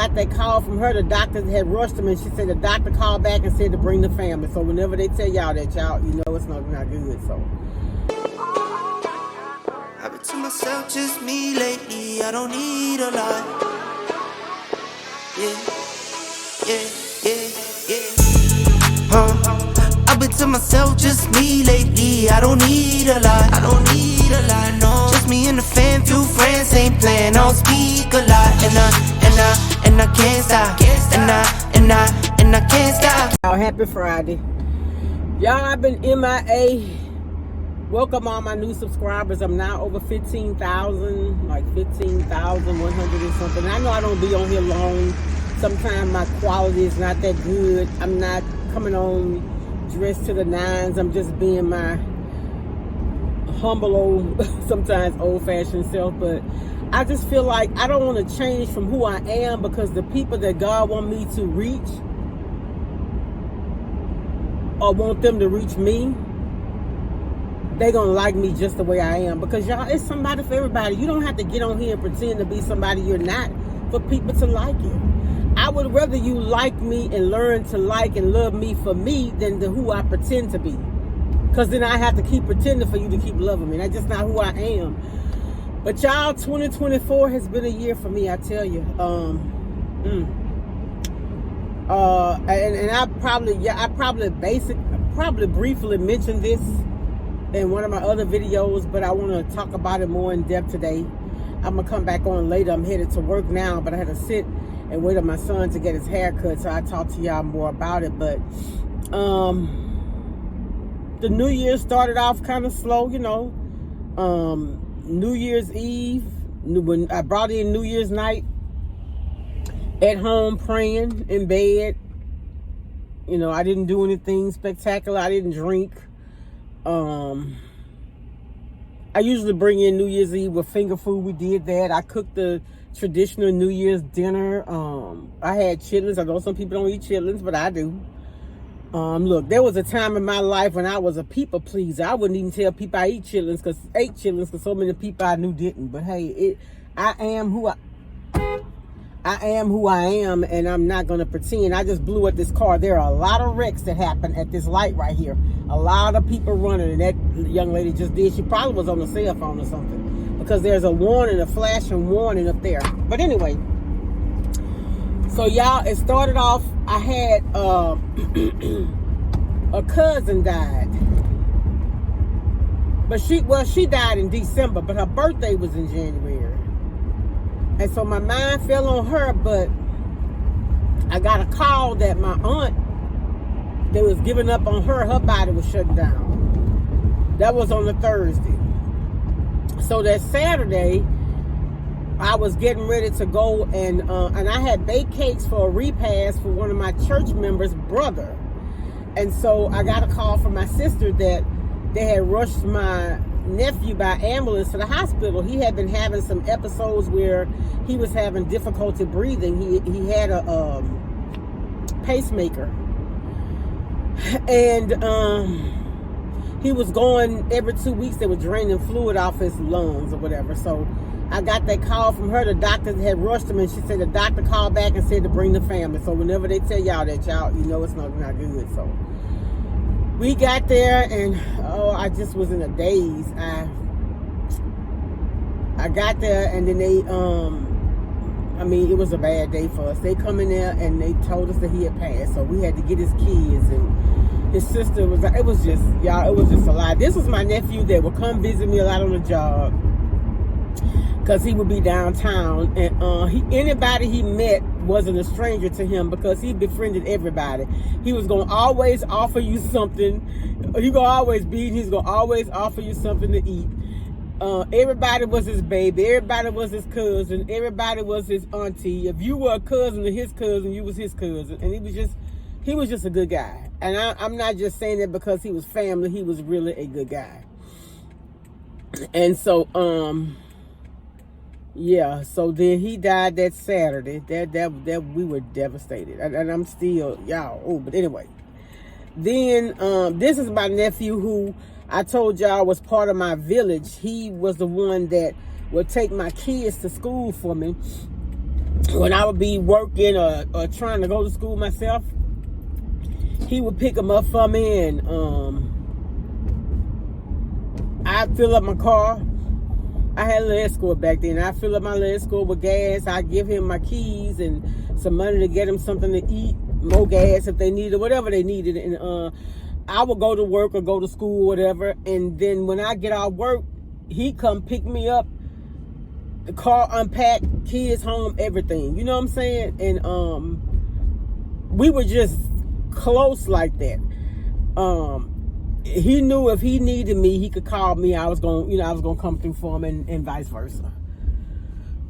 Got that call from her. The doctor had rushed him, and she said the doctor called back and said to bring the family. So whenever they tell y'all that, y'all, you know it's not good. So I've been to myself, just me lately. I don't need a lot. Yeah. I've been to myself, just me lately. I don't need a lot. No. Just me and the fam, few friends ain't playing. I don't speak a lot, and I can't stop. And I can't stop. y'all, happy Friday, y'all. I've been MIA. Welcome all my new subscribers. I'm now over 15,000, like 15,100 or something. I know I don't be on here long. Sometimes my quality is not that good. I'm not coming on dressed to the nines. I'm just being my humble old, sometimes old-fashioned self. But I just feel like I don't want to change from who I am, because the people that God want me to reach, or want them to reach me, they gonna like me just the way I am. Because y'all, it's somebody for everybody. You don't have to get on here and pretend to be somebody you're not for people to like you. I would rather you like me and learn to like and love me for me than who I pretend to be. Because then I have to keep pretending for you to keep loving me. That's just not who I am. But y'all, 2024 has been a year for me, I tell you. And I probably briefly mentioned this in one of my other videos, but I want to talk about it more in depth today. I'm gonna come back on later. I'm headed to work now, but I had to sit and wait on my son to get his hair cut, so I talk to y'all more about it. But the New Year started off kind of slow, you know. New Year's Eve, when I brought in New Year's night at home, praying in bed. You know, I didn't do anything spectacular. I didn't drink. I usually bring in New Year's Eve with finger food. We did that. I cooked the traditional New Year's dinner. I had chitlins. I know some people don't eat chitlins, but I do. Look, there was a time in my life when I was a people pleaser. I wouldn't even tell people I ate chitlins because so many people I knew didn't. But hey, I am who I am, and I'm not gonna pretend. I just blew up this car. There are a lot of wrecks that happen at this light right here. A lot of people running, and that young lady just did. She probably was on the cell phone or something, because there's a warning, a flashing warning up there. But anyway, so y'all, it started off. I had a cousin died, but she died in December, but her birthday was in January. And so my mind fell on her, but I got a call that my aunt that was giving up on her body was shutting down. That was on a Thursday. So that Saturday, I was getting ready to go, and I had baked cakes for a repast for one of my church members' brother. And so I got a call from my sister that they had rushed my nephew by ambulance to the hospital. He had been having some episodes where he was having difficulty breathing. He had a pacemaker, and he was going every 2 weeks. They were draining fluid off his lungs or whatever. So I got that call from her. The doctor had rushed him, and she said the doctor called back and said to bring the family. So whenever they tell y'all that, y'all, you know it's not good. So we got there, and I just was in a daze. I got there, and then they, it was a bad day for us. They come in there, and they told us that he had passed. So we had to get his kids, and his sister was, it was just a lot. This was my nephew that would come visit me a lot on the job, because he would be downtown, and anybody he met wasn't a stranger to him, because he befriended everybody. He was going to always offer you something. He's going to always offer you something to eat. Everybody was his baby. Everybody was his cousin. Everybody was his auntie. If you were a cousin to his cousin, you was his cousin. And he was just a good guy. And I'm not just saying that because he was family. He was really a good guy. And so, yeah, so then he died that Saturday. That we were devastated, and I'm still, y'all. Oh, but anyway, then this is my nephew who I told y'all was part of my village. He was the one that would take my kids to school for me. when I would be working or trying to go to school myself, he would pick them up for me, and I'd fill up my car. I had a little Escort back then. I fill up my little Escort with gas. I give him my keys and some money to get him something to eat, more gas if they needed, whatever they needed. And I would go to work or go to school, whatever. And then when I get out of work, he come pick me up. The car unpacked, kids home, everything. You know what I'm saying? And we were just close like that. He knew if he needed me, he could call me. I was gonna come through for him, and vice versa.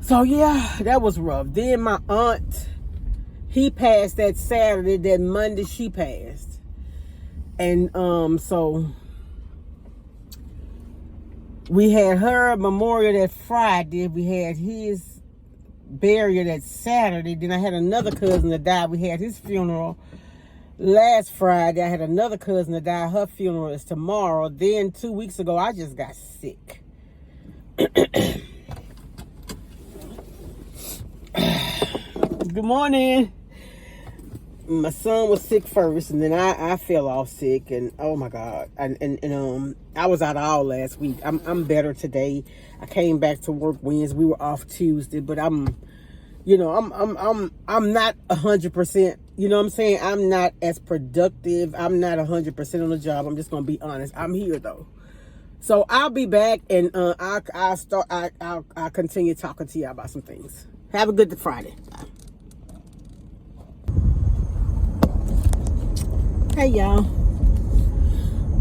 So yeah, that was rough. Then my aunt, he passed that Saturday. That Monday she passed, and so we had her memorial that Friday. We had his burial that Saturday. Then I had another cousin that died. We had his funeral last Friday. I had another cousin that died. Her funeral is tomorrow. Then 2 weeks ago, I just got sick. Good morning. My son was sick first, and then I fell off sick, and oh my God, and I was out all last week. I'm better today. I came back to work Wednesday. We were off Tuesday, but I'm not 100%. You know what I'm saying? I'm not as productive. I'm not 100% on the job. I'm just gonna be honest. I'm here though, so I'll be back, and I'll continue talking to you about some things. Have a good Friday. Hey y'all.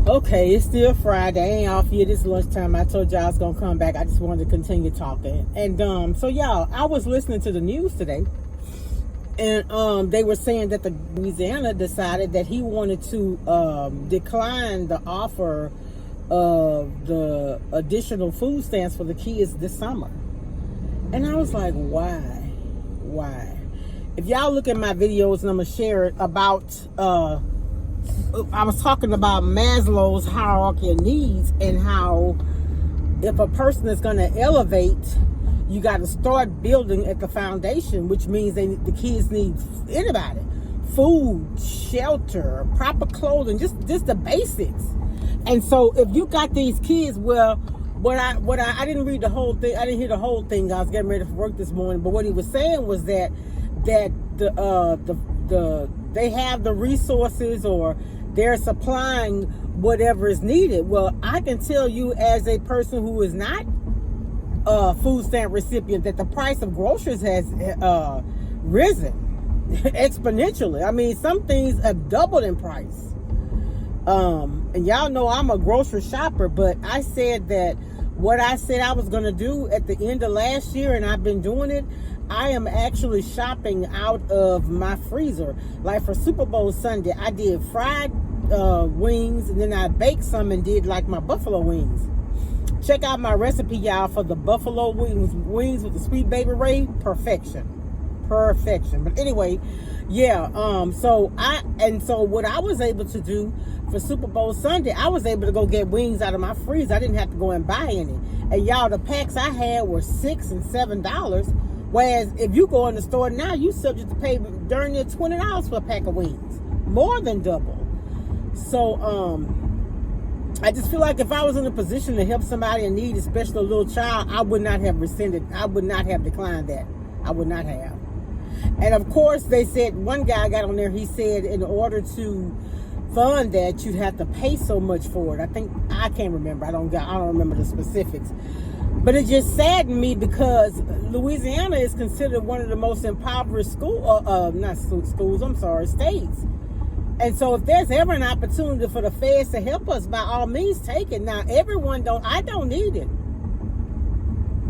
Okay, it's still Friday. I ain't off yet. It's lunchtime. I told y'all I was gonna come back. I just wanted to continue talking. And so y'all, I was listening to the news today, and they were saying that the Louisiana decided that he wanted to decline the offer of the additional food stamps for the kids this summer. And I was like, why? If y'all look at my videos, and I'm gonna share it about I was talking about Maslow's hierarchy of needs, and how if a person is going to elevate, you got to start building at the foundation, which means the kids need anybody, food, shelter, proper clothing, just the basics. And so if you got these kids, well, I didn't read the whole thing. I didn't hear the whole thing. I was getting ready for work this morning, but what he was saying was that they have the resources, or they're supplying whatever is needed. Well, I can tell you as a person who is not a food stamp recipient that the price of groceries has risen exponentially. I mean, some things have doubled in price. And y'all know I'm a grocery shopper, but I said that what I said I was going to do at the end of last year, and I've been doing it. I am actually shopping out of my freezer. Like for Super Bowl Sunday, I did fried wings, and then I baked some and did like my buffalo wings. Check out my recipe, y'all, for the buffalo wings with the sweet baby Ray. Perfection. But anyway, yeah. So what I was able to do for Super Bowl Sunday, I was able to go get wings out of my freezer. I didn't have to go and buy any. And y'all, the packs I had were $6 and $7. Whereas if you go in the store now, you subject to pay darn near $20 for a pack of wings. More than double. So I just feel like if I was in a position to help somebody in need, especially a little child, I would not have declined that. I would not have. And of course, they said, one guy got on there, he said in order to fund that, you'd have to pay so much for it. I can't remember. I don't remember the specifics. But it just saddened me because Louisiana is considered one of the most impoverished states. And so if there's ever an opportunity for the feds to help us, by all means, take it. Now, I don't need it.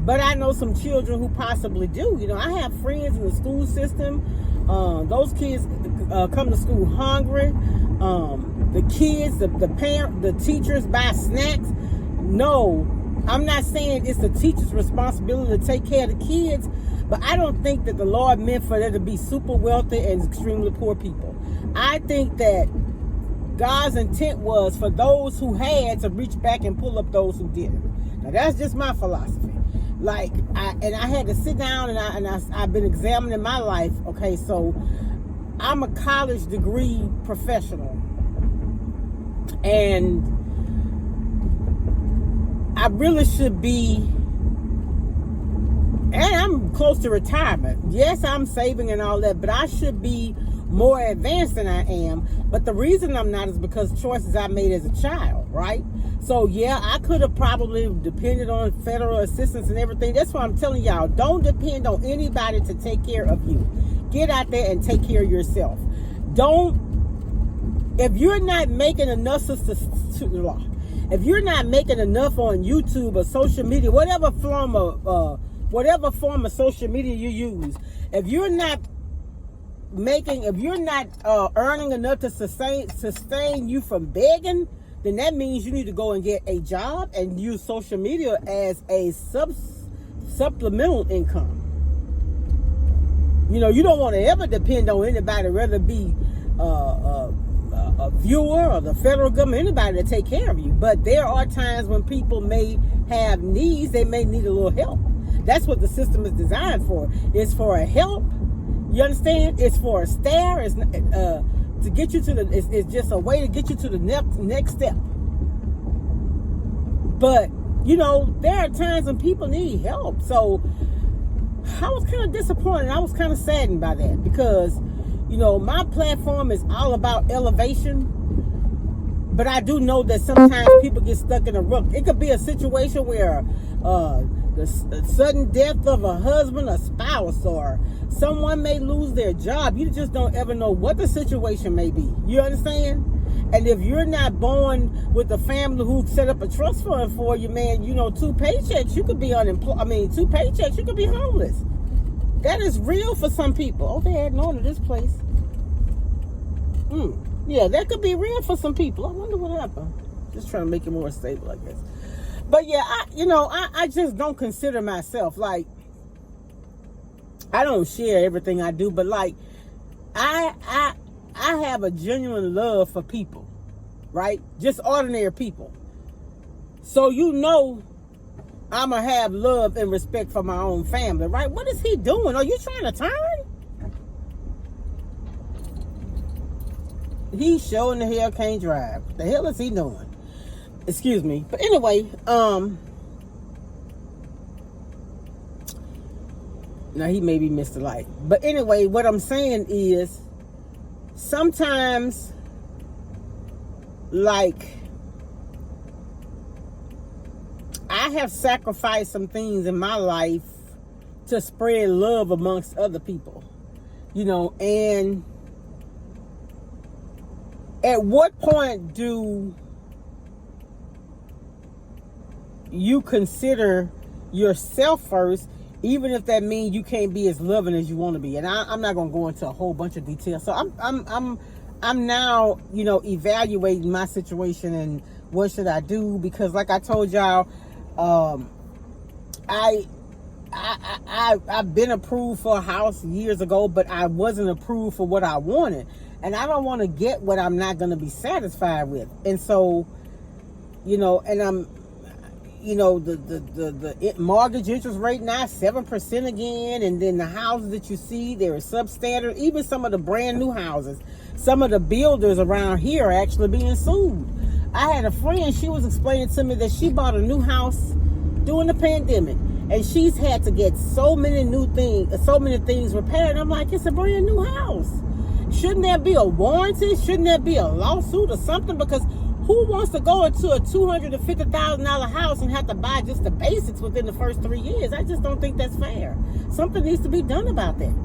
But I know some children who possibly do. You know, I have friends in the school system. Those kids come to school hungry. The kids, the parents, the teachers buy snacks. No, I'm not saying it's the teacher's responsibility to take care of the kids, but I don't think that the Lord meant for there to be super wealthy and extremely poor people. I think that God's intent was for those who had to reach back and pull up those who didn't. Now, that's just my philosophy. Like, I had to sit down and I've been examining my life. Okay, so I'm a college degree professional, and I really should be, and I'm close to retirement. Yes, I'm saving and all that, but I should be more advanced than I am. But the reason I'm not is because choices I made as a child, right? So yeah, I could have probably depended on federal assistance and everything. That's why I'm telling y'all, don't depend on anybody to take care of you. Get out there and take care of yourself. If you're not making enough, if you're not making enough on YouTube or social media, whatever form of social media you use, if you're not earning enough to sustain you from begging, then that means you need to go and get a job and use social media as a supplemental income. You know, you don't want to ever depend on anybody, whether it be a viewer or the federal government, anybody to take care of you. But there are times when people may have needs, they may need a little help. That's what the system is designed for. It's for a help. You understand? It's for a stare. It's to get you to it's just a way to get you to the next step. But you know, there are times when people need help. So I was kind of disappointed. I was kind of saddened by that, because you know, my platform is all about elevation. But I do know that sometimes people get stuck in a rut. It could be a situation where the sudden death of a husband or spouse, or someone may lose their job. You just don't ever know what the situation may be. You understand? And if you're not born with a family who set up a trust fund for you, man, you know, 2 paychecks, you could be unemployed. 2 paychecks, you could be homeless. That is real for some people. Oh, they adding on to this place. Yeah, that could be real for some people. I wonder what happened. Just trying to make it more stable, I guess. But yeah, I just don't consider myself, like, I don't share everything I do, but like, I have a genuine love for people, right? Just ordinary people. So you know, I'm going to have love and respect for my own family, right? What is he doing? Are you trying to turn? He showing the hell can't drive. What the hell is he doing? Excuse me. But anyway, now he maybe missed the light. But anyway, what I'm saying is, sometimes, like, I have sacrificed some things in my life to spread love amongst other people, you know, and at what point do you consider yourself first, even if that means you can't be as loving as you want to be? And I'm not going to go into a whole bunch of details. So I'm now, you know, evaluating my situation and what should I do, because like I told y'all, I've been approved for a house years ago, but I wasn't approved for what I wanted. And I don't want to get what I'm not going to be satisfied with. And so, you know, and I'm, you know, the mortgage interest rate now 7% again. And then the houses that you see, they're substandard. Even some of the brand new houses, some of the builders around here are actually being sued. I had a friend, she was explaining to me that she bought a new house during the pandemic, and she's had to get so many things repaired. I'm like, it's a brand new house. Shouldn't there be a warranty? Shouldn't there be a lawsuit or something? Because who wants to go into a $250,000 house and have to buy just the basics within the first 3 years? I just don't think that's fair. Something needs to be done about that.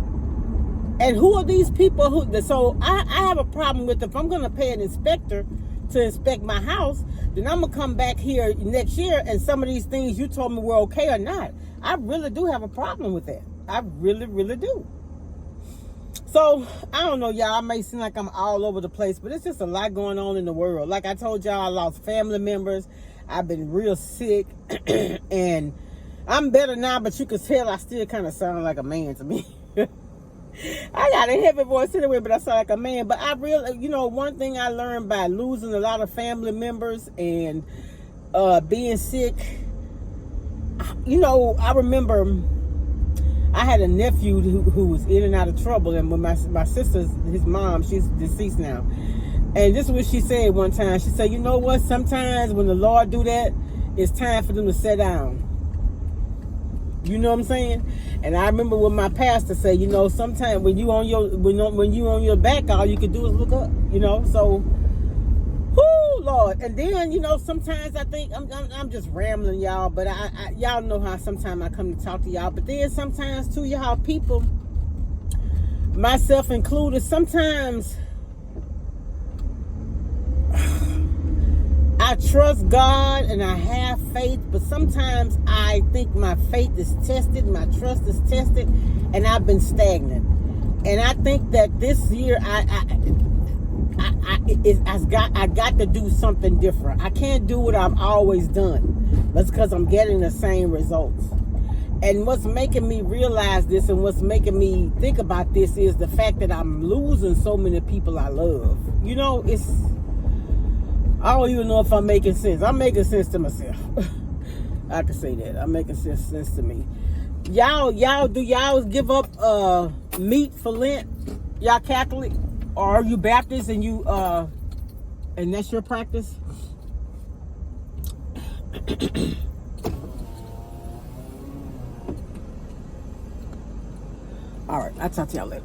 And who are these people who? So I have a problem with, if I'm going to pay an inspector to inspect my house, then I'm going to come back here next year and some of these things you told me were okay or not. I really do have a problem with that. I really, really do. So, I don't know, y'all. I may seem like I'm all over the place, but it's just a lot going on in the world. Like I told y'all, I lost family members. I've been real sick. And I'm better now, but you can tell I still kind of sound like a man to me. I got a heavy voice anyway, but I sound like a man. But I really, you know, one thing I learned by losing a lot of family members and being sick, you know, I remember I had a nephew who was in and out of trouble, and when my sister's, his mom, she's deceased now, and this is what she said one time. She said, you know what, sometimes when the Lord do that, it's time for them to sit down. You know what I'm saying? And I remember when my pastor said, you know, sometimes when you on your back, all you can do is look up. You know, so, whoo, Lord. And then, you know, sometimes I think I'm just rambling, y'all. But I y'all know how sometimes I come to talk to y'all. But then sometimes too, y'all people, myself included, sometimes I trust God and I have faith, but sometimes I think my faith is tested, my trust is tested, and I've been stagnant. And I think that this year I got to do something different. I can't do what I've always done. That's because I'm getting the same results. And what's making me realize this and what's making me think about this is the fact that I'm losing so many people I love. You know, I don't even know if I'm making sense. I'm making sense to myself. I can say that. I'm making sense to me. Y'all give up meat for Lent? Y'all Catholic? Or are you Baptist and you and that's your practice? All right, I'll talk to y'all later.